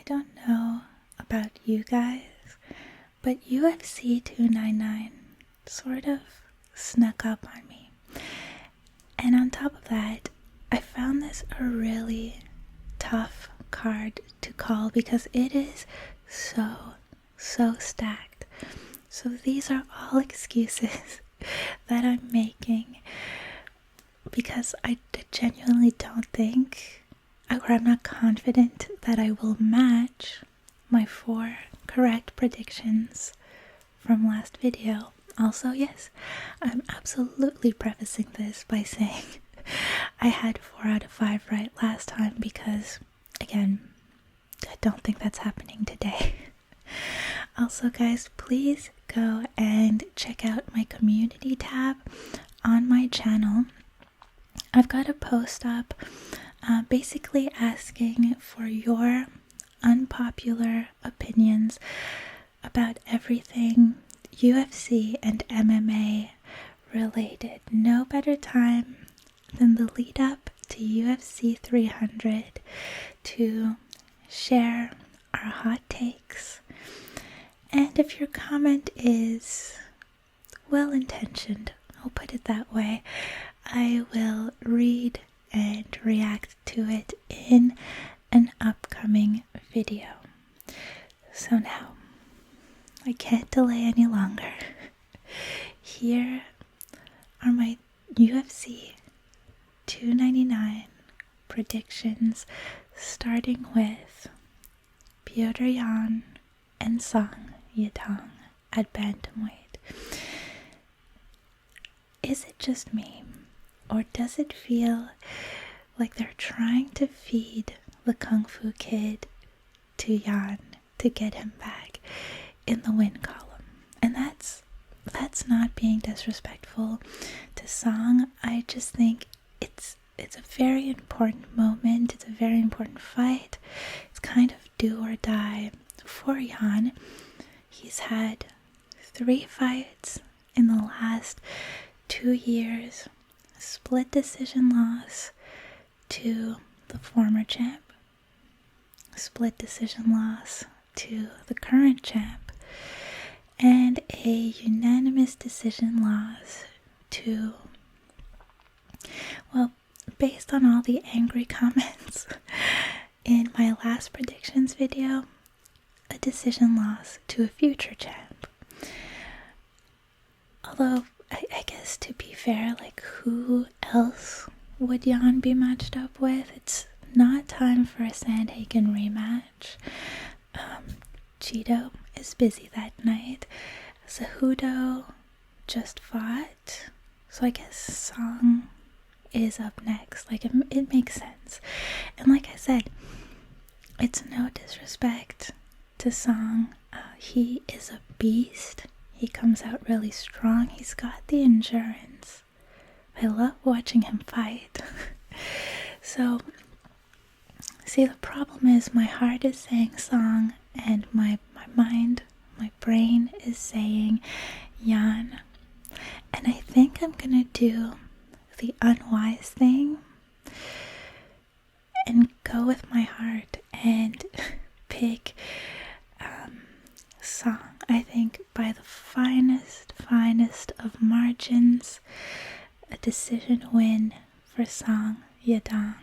don't know about you guys, but UFC 299 sort of snuck up on me. And on top of that, I found this a really tough card to call because it is so stacked. So these are all excuses that I'm making because I genuinely don't think, or I'm not confident that I will match my 4 correct predictions from last video. Also, yes, I'm absolutely prefacing this by saying I had 4 out of 5 right last time because, again, I don't think that's happening today. Also, guys, please go and check out my community tab on my channel. I've got a post up basically asking for your unpopular opinions about everything UFC and MMA related. No better time than the lead up to UFC 300 to share our hot takes. And if your comment is well-intentioned, I'll put it that way, I will read and react to it in an upcoming video. So now, I can't delay any longer. Here are my UFC 299 predictions, starting with Petr Yan and Yadong at bantamweight. Is it just me, or does it feel like they're trying to feed the Kung Fu Kid to Yan to get him back in the win column? And that's not being disrespectful to Song. I just think it's a very important moment. It's a very important fight. It's kind of do or die for Yan. He's had 3 fights in the last 2 years. Split decision loss to the former champ. Split decision loss to the current champ. And a unanimous decision loss to, well, based on all the angry comments in my last predictions video, a decision loss to a future champ. Although, I guess to be fair, like, who else would Yan be matched up with? It's not time for a Sandhagen rematch. Cheeto is busy that night. Cejudo just fought, so I guess Song is up next. Like, it makes sense. And like I said, it's no disrespect to Song. He is a beast. He comes out really strong. He's got the endurance. I love watching him fight. So, see, the problem is my heart is saying Song, and my mind, my brain is saying Yan. And I think I'm gonna do the unwise thing and go with my heart and pick Song. I think by the finest of margins, a decision win for Song Yadong.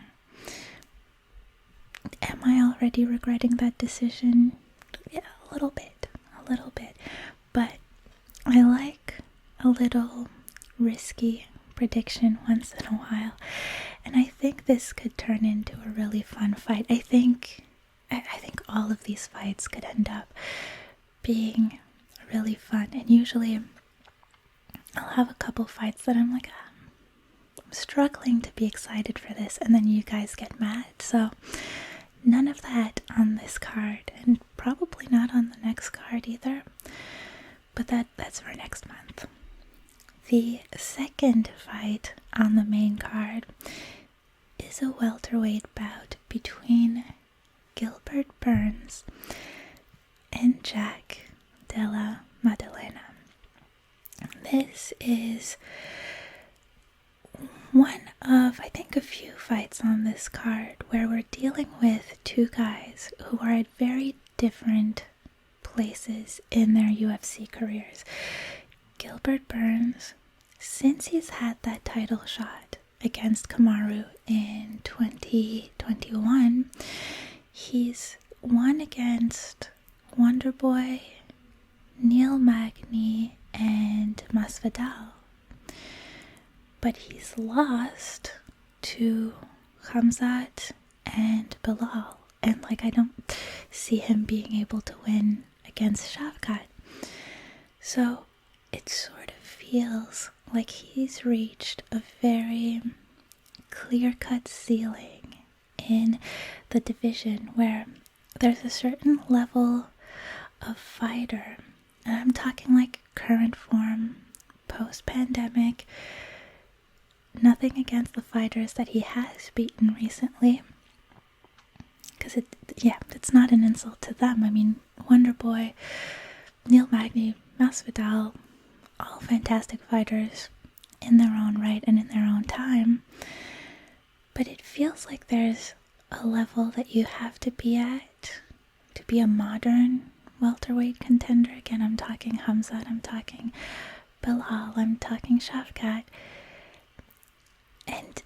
Am I already regretting that decision? Yeah, a little bit. But I like a little risky prediction once in a while, and I think this could turn into a really fun fight. I think all of these fights could end up being really fun, and usually I'll have a couple fights that I'm like, I'm struggling to be excited for this, and then you guys get mad. So none of that on this card, and probably not on the next card either, but that's for next month. The second fight on the main card is a welterweight bout between Gilbert Burns and Jack Della Maddalena. This is one of, I think, a few fights on this card where we're dealing with two guys who are at very different places in their UFC careers. Gilbert Burns, since he's had that title shot against Kamaru in 2021, he's won against Wonderboy, Neil Magny, and Masvidal. But he's lost to Khamzat and Bilal. And I don't see him being able to win against Shavkat. So it sort of feels like he's reached a very clear-cut ceiling in the division where there's a certain level of fighter, and I'm talking current form, post-pandemic, nothing against the fighters that he has beaten recently, because it's not an insult to them. I mean, Wonderboy, Neil Magny, Masvidal, all fantastic fighters in their own right and in their own time, but it feels like there's a level that you have to be at to be a modern welterweight contender. Again, I'm talking Khamzat, I'm talking Bilal, I'm talking Shavkat, and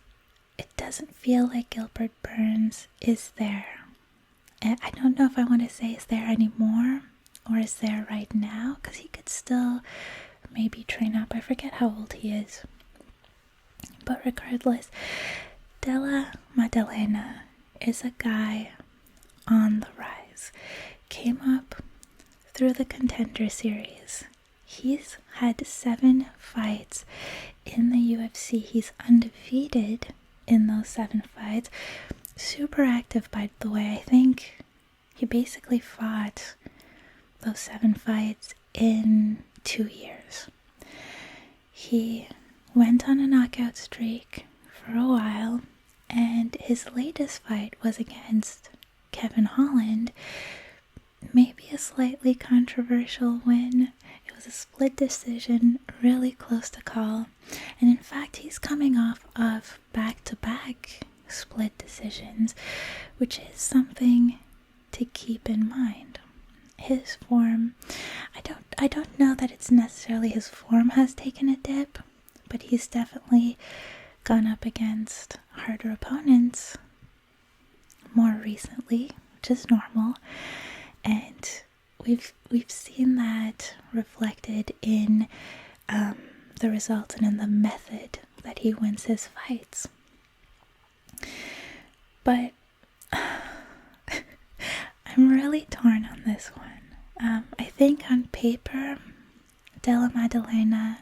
it doesn't feel like Gilbert Burns is there. And I don't know if I want to say is there anymore or is there right now, because he could still maybe train up. I forget how old he is. But regardless, Della Maddalena is a guy on the rise. Came up through the Contender Series. He's had 7 fights in the UFC. He's undefeated in those 7 fights. Super active, by the way. I think he basically fought those 7 fights in 2 years. He went on a knockout streak for a while, and his latest fight was against Kevin Holland. Maybe a slightly controversial win. It was a split decision, really close to call. And in fact, he's coming off of back-to-back split decisions, which is something to keep in mind. His form, I don't know that it's necessarily his form has taken a dip, but he's definitely gone up against harder opponents more recently, which is normal. And we've seen that reflected in the results and in the method that he wins his fights. But I'm really torn on this one. I think on paper, Della Maddalena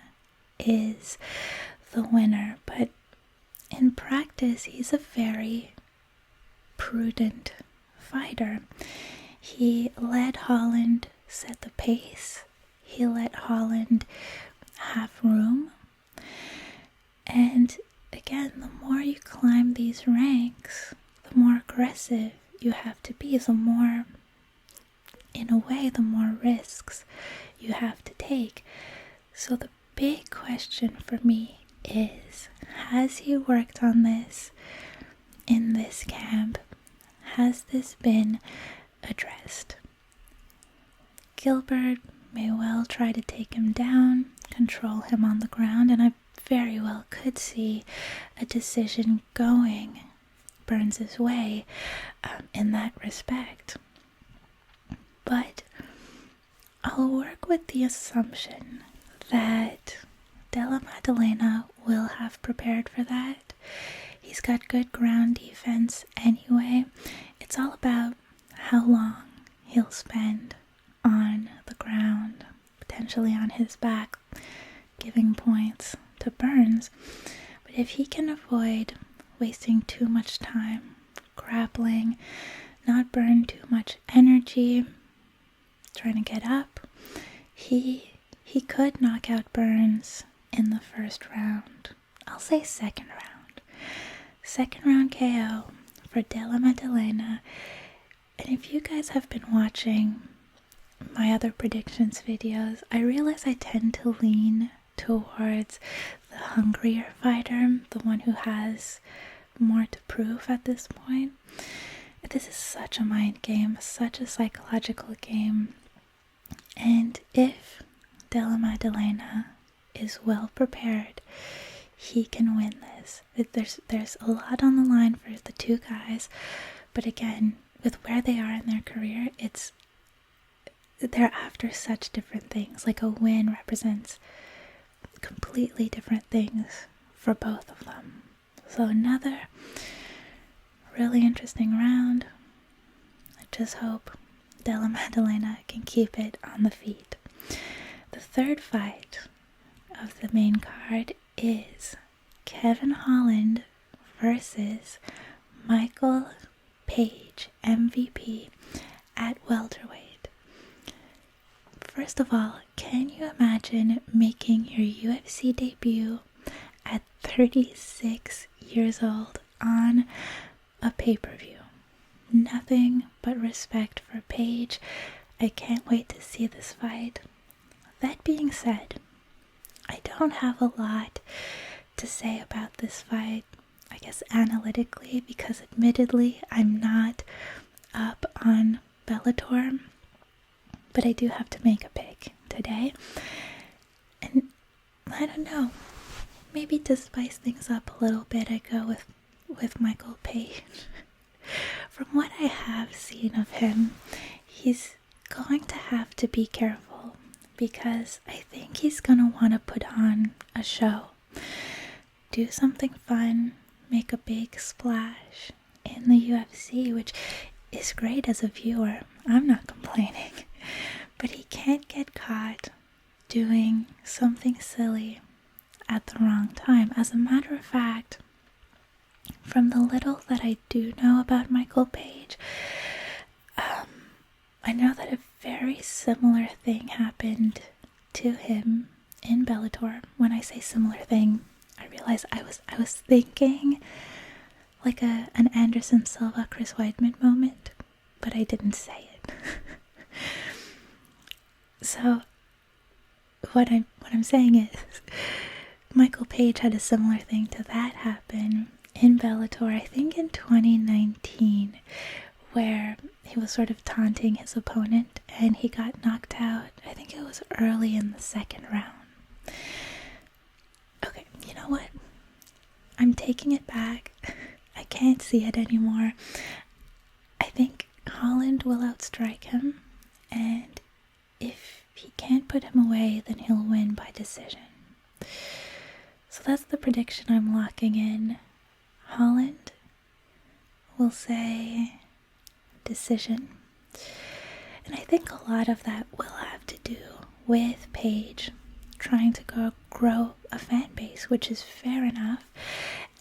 is the winner, but in practice, he's a very prudent fighter. He let Holland set the pace. He let Holland have room. And again, the more you climb these ranks, the more aggressive you have to be, the more, in a way, the more risks you have to take. So the big question for me is, has he worked on this in this camp? Has this been addressed? Gilbert may well try to take him down, control him on the ground, and I very well could see a decision going Burns' way in that respect. But I'll work with the assumption that Della Maddalena will have prepared for that. He's got good ground defense anyway. It's all about how long he'll spend on the ground, potentially on his back, giving points to Burns. But if he can avoid wasting too much time grappling, not burn too much energy trying to get up, he could knock out Burns in the first round. I'll say second round. Second round KO for Della Maddalena. And if you guys have been watching my other predictions videos, I realize I tend to lean towards the hungrier fighter, the one who has more to prove at this point. This is such a mind game, such a psychological game. And if Della Maddalena is well prepared, he can win this. There's a lot on the line for the two guys, but again, with where they are in their career, they're after such different things. Like a win represents completely different things for both of them. So another really interesting round. I just hope Della Maddalena can keep it on the feet. The third fight of the main card is Kevin Holland versus Michael Page, MVP, at welterweight. First of all, can you imagine making your UFC debut at 36 years old on a pay-per-view? Nothing but respect for Page. I can't wait to see this fight. That being said, I don't have a lot to say about this fight, I guess analytically, because admittedly I'm not up on Bellator, but I do have to make a pick today. And I don't know, maybe to spice things up a little bit, I go with Michael Page. From what I have seen of him, he's going to have to be careful, because I think he's going to want to put on a show. Do something fun, make a big splash in the UFC, which is great as a viewer. I'm not complaining. But he can't get caught doing something silly at the wrong time. As a matter of fact, from the little that I do know about Michael Page, I know that a very similar thing happened to him in Bellator. When I say similar thing, I realize I was thinking like an Anderson Silva, Chris Weidman moment, but I didn't say it. So what I'm saying is, Michael Page had a similar thing to that happen in Bellator, I think in 2019, where he was sort of taunting his opponent and he got knocked out. I think it was early in the second round. Okay, you know what? I'm taking it back. I can't see it anymore. I think Holland will outstrike him, and if he can't put him away, then he'll win by decision. So that's the prediction I'm locking in. Holland will say decision. And I think a lot of that will have to do with Page trying to grow a fan base, which is fair enough.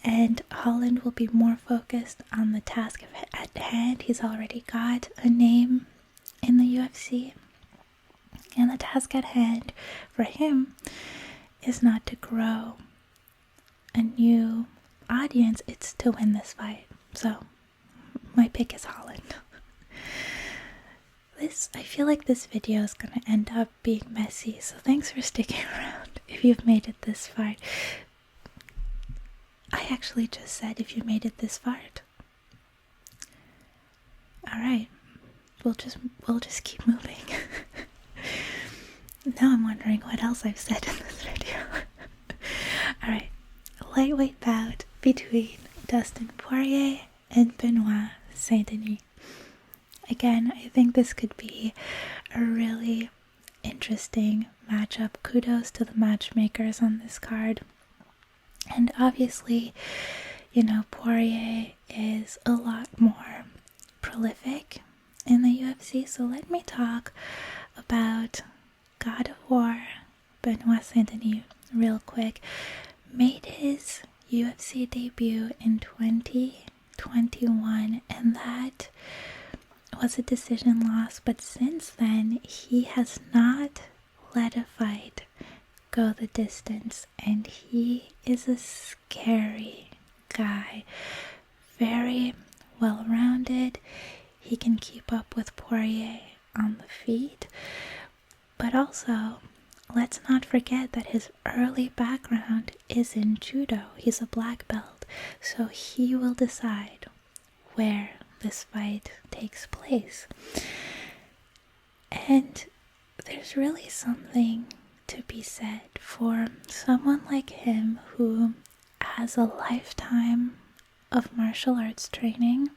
And Holland will be more focused on the task at hand. He's already got a name in the UFC. And the task at hand for him is not to grow a new audience, it's to win this fight. So my pick is Holland. I feel like this video is going to end up being messy, so thanks for sticking around if you've made it this far. I actually just said if you made it this far. Alright, we'll just keep moving. Now I'm wondering what else I've said in this video. Alright, a lightweight bout between Dustin Poirier and Benoit Saint-Denis. Again, I think this could be a really interesting matchup. Kudos to the matchmakers on this card. And obviously, Poirier is a lot more prolific in the UFC. So let me talk about God of War, Benoit Saint-Denis, real quick. Made his UFC debut in 2021, and that was a decision loss, but since then he has not let a fight go the distance, and he is a scary guy. Very well-rounded. He can keep up with Poirier on the feet, but also let's not forget that his early background is in judo. He's a black belt, so he will decide where this fight takes place. And there's really something to be said for someone like him who has a lifetime of martial arts training.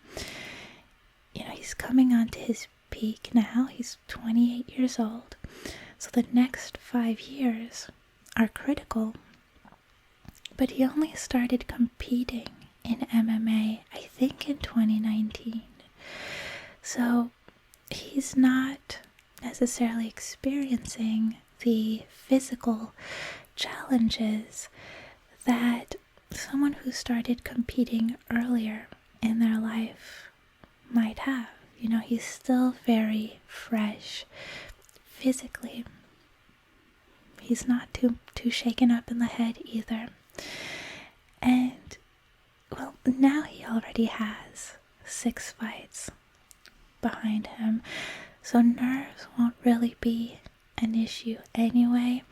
You know, he's coming onto his peak now. He's 28 years old. So the next 5 years are critical. But he only started competing in MMA, I think, in 2019. So he's not necessarily experiencing the physical challenges that someone who started competing earlier in their life might have. You know, he's still very fresh physically. He's not too shaken up in the head either. And, well, now he already has 6 fights behind him, so nerves won't really be an issue anyway.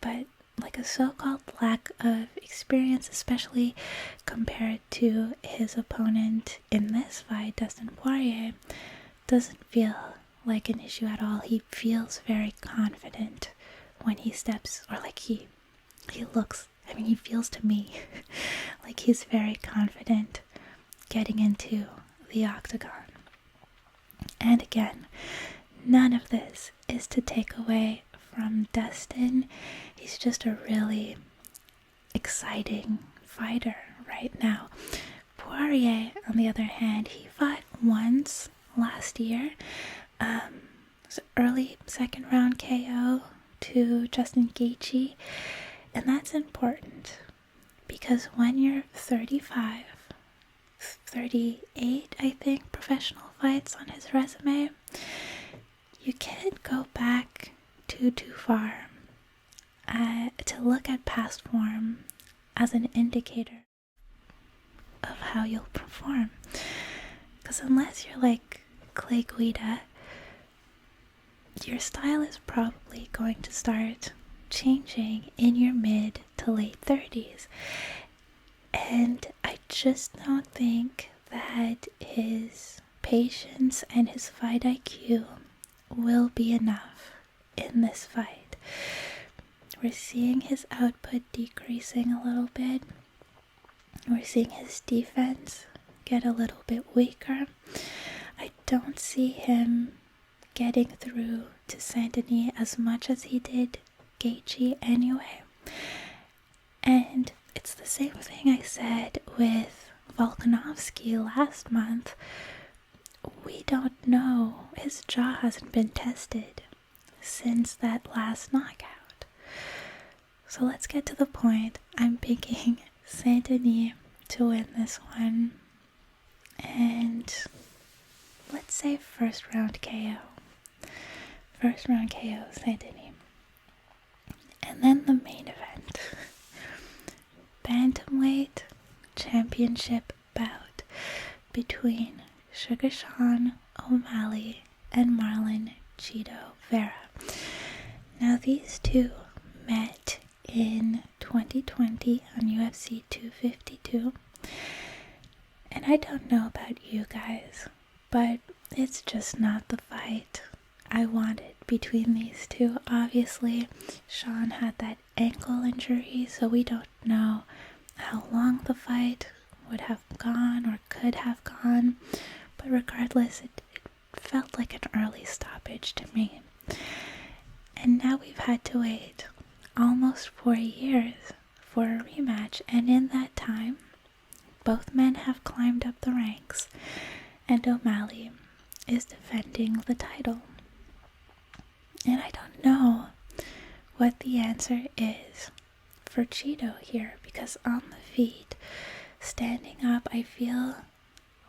But like a so-called lack of experience, especially compared to his opponent in this fight, Dustin Poirier, doesn't feel like an issue at all. He feels very confident when he steps, or like he looks, I mean, he feels to me like he's very confident getting into the octagon. And again, none of this is to take away from Dustin. He's just a really exciting fighter right now. Poirier, on the other hand, he fought once last year. It was an early second round KO to Justin Gaethje, and that's important because when you're 35, 38, I think, professional fights on his resume, you can't go back too far to look at past form as an indicator of how you'll perform. Because unless you're like Clay Guida, your style is probably going to start changing in your mid to late 30s. And I just don't think that his patience and his fight IQ will be enough in this fight. We're seeing his output decreasing a little bit. We're seeing his defense get a little bit weaker. I don't see him getting through to Saint-Denis as much as he did Gaethje anyway. And it's the same thing I said with Volkanovski last month. We don't know. His jaw hasn't been tested since that last knockout. So let's get to the point. I'm picking Saint-Denis to win this one. And let's say first round KO. First round KO, Saint-Denis. And then the main event. Bantamweight championship bout between Sugar Sean O'Malley and Marlon Vera. Now these two met in 2020 on UFC 252. And I don't know about you guys, but it's just not the fight I wanted between these two. Obviously, Sean had that ankle injury, so we don't know how long the fight would have gone or could have gone. But regardless, it felt like an early stoppage to me. And now we've had to wait almost 4 years for a rematch, and in that time, both men have climbed up the ranks, and O'Malley is defending the title. And I don't know what the answer is for Cheeto here, because on the feet, standing up, I feel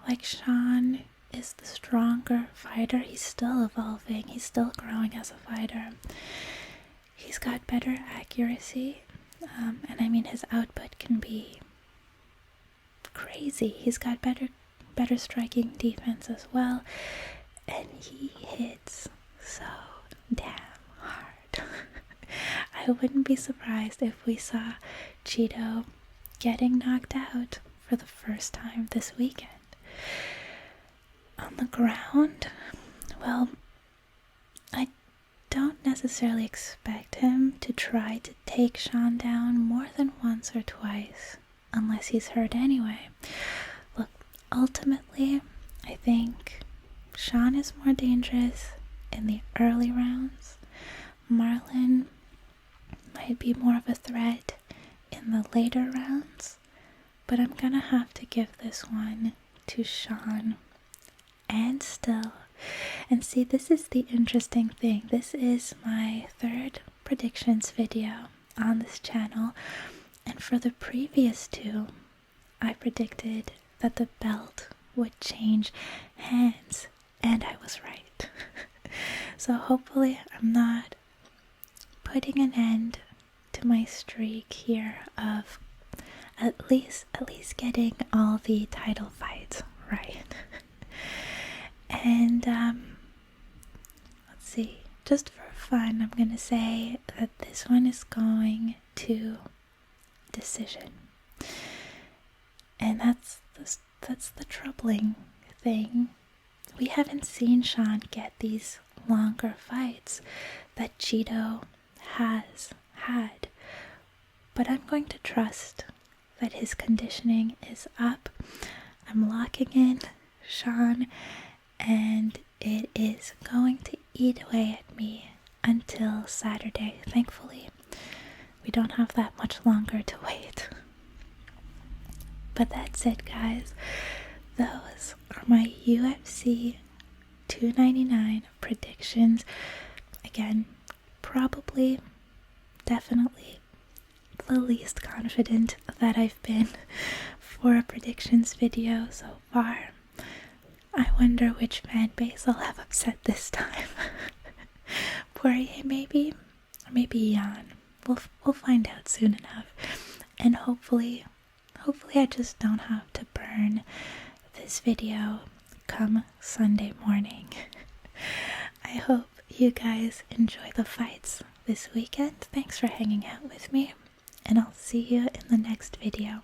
like Sean is the stronger fighter. He's still evolving. He's still growing as a fighter. He's got better accuracy, and I mean his output can be crazy. He's got better striking defense as well, and he hits so damn hard. I wouldn't be surprised if we saw Cheeto getting knocked out for the first time this weekend. On the ground, well, I don't necessarily expect him to try to take Sean down more than once or twice, unless he's hurt anyway. Look, ultimately, I think Sean is more dangerous in the early rounds. Marlon might be more of a threat in the later rounds, but I'm gonna have to give this one to Sean. And still, and see, this is the interesting thing. This is my third predictions video on this channel, and for the previous two, I predicted that the belt would change hands, and I was right. So hopefully I'm not putting an end to my streak here of at least getting all the title fights right. And let's see, just for fun, I'm gonna say that this one is going to decision. And that's the troubling thing. We haven't seen Sean get these longer fights that Cheeto has had, but I'm going to trust that his conditioning is up. I'm locking in Sean, and it is going to eat away at me until Saturday. Thankfully, we don't have that much longer to wait. But that's it, guys. Those are my UFC 299 predictions. Again, probably, definitely the least confident that I've been for a predictions video so far. I wonder which fan base I'll have upset this time. Poirier maybe, or maybe Jan. We'll find out soon enough. And hopefully I just don't have to burn this video come Sunday morning. I hope you guys enjoy the fights this weekend. Thanks for hanging out with me, and I'll see you in the next video.